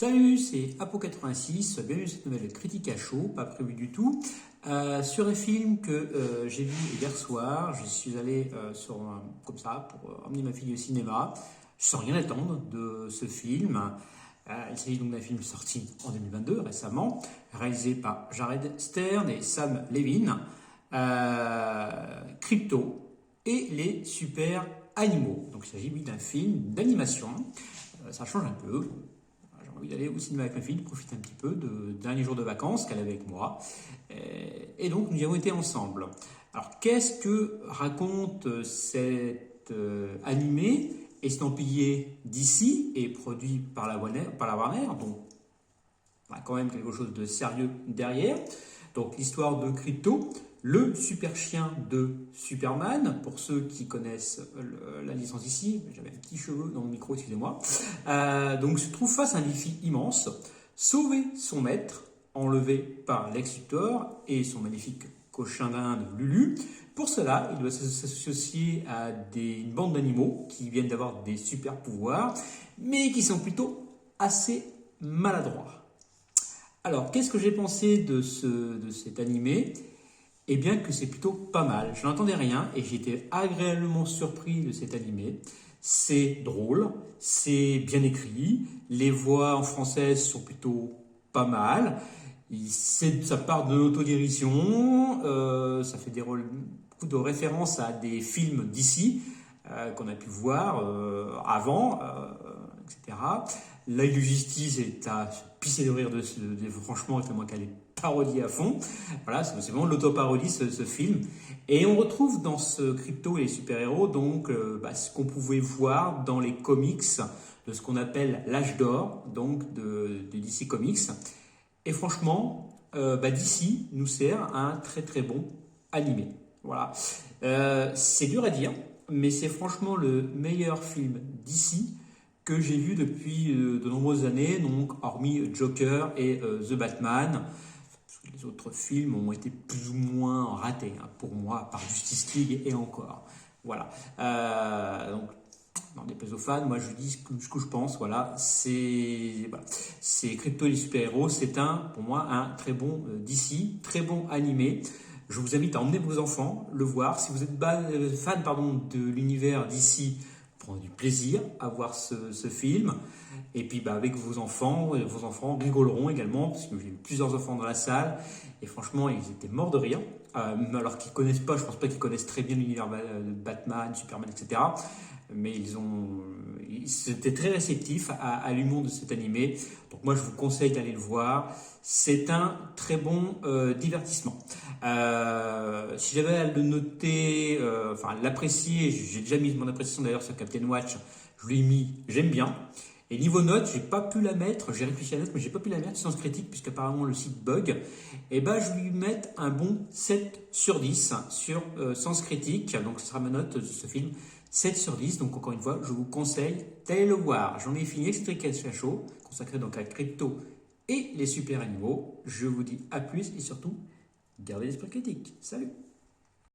Salut, c'est Apo86, bienvenue dans cette nouvelle critique à chaud, pas prévu du tout, sur un film que j'ai vu hier soir. Je suis allé comme ça pour emmener ma fille au cinéma, sans rien attendre de ce film. Il s'agit donc d'un film sorti en 2022, récemment, réalisé par Jared Stern et Sam Levin, Crypto et les super animaux. Donc il s'agit d'un film d'animation, ça change un peu. J'ai envie d'aller au cinéma avec ma fille, profiter un petit peu de dernier jour de vacances qu'elle avait avec moi. Et donc nous y avons été ensemble. Alors qu'est-ce que raconte cet animé estampillé d'ici et produit par la Warner, donc on a quand même quelque chose de sérieux derrière. Donc l'histoire de Crypto, le super chien de Superman, pour ceux qui connaissent la licence ici, j'avais un petit cheveu dans le micro, excusez-moi, donc se trouve face à un défi immense, sauver son maître, enlevé par Lex Luthor et son magnifique cochin d'Inde Lulu. Pour cela, il doit s'associer à une bande d'animaux qui viennent d'avoir des super pouvoirs, mais qui sont plutôt assez maladroits. Alors, qu'est-ce que j'ai pensé de cet animé ? Eh bien que c'est plutôt pas mal. Je n'entendais rien et j'ai été agréablement surpris de cet animé. C'est drôle, c'est bien écrit, les voix en français sont plutôt pas mal. Ça part de l'autodérision, ça fait beaucoup de références à des films d'ici qu'on a pu voir avant, etc. L'œil de justice est à pisser de rire franchement, tellement qu'elle est parodie à fond. Voilà, c'est vraiment de l'autoparodie ce film. Et on retrouve dans ce Crypto et les super-héros donc ce qu'on pouvait voir dans les comics de ce qu'on appelle l'âge d'or, donc de DC Comics. Et franchement, DC nous sert un très très bon animé. Voilà. C'est dur à dire, mais c'est franchement le meilleur film DC que j'ai vu depuis de nombreuses années, donc hormis Joker et The Batman. Les autres films ont été plus ou moins ratés pour moi, par Justice League et encore. Voilà. Donc, dans des aux fans, moi je dis ce que je pense. Voilà, c'est Crypto et les super-héros. C'est pour moi un très bon DC, très bon animé. Je vous invite à emmener vos enfants le voir. Si vous êtes fan de l'univers DC, prendre du plaisir à voir ce film. Et puis avec vos enfants rigoleront également, parce que j'ai eu plusieurs enfants dans la salle, et franchement ils étaient morts de rire, alors qu'ils connaissent pas, je pense pas qu'ils connaissent très bien l'univers de Batman, Superman, etc. Mais ils étaient très réceptifs à l'humour de cet animé. Donc moi je vous conseille d'aller le voir. C'est un très bon divertissement. Si j'avais à le noter, l'apprécier, j'ai déjà mis mon appréciation d'ailleurs sur Captain Watch, je lui ai mis j'aime bien. Et niveau note, j'ai pas pu la mettre, j'ai réfléchi à la note, mais j'ai pas pu la mettre sans critique, puisqu'apparemment le site bug. Et je vais lui mettre un bon 7 sur 10 sur Sens Critique. Donc ce sera ma note de ce film, 7 sur 10. Donc encore une fois, je vous conseille d'aller le voir. J'en ai fini expliqué à chaud, consacré donc à Crypto et les super animaux. Je vous dis à plus et surtout, gardez l'esprit critique. Salut!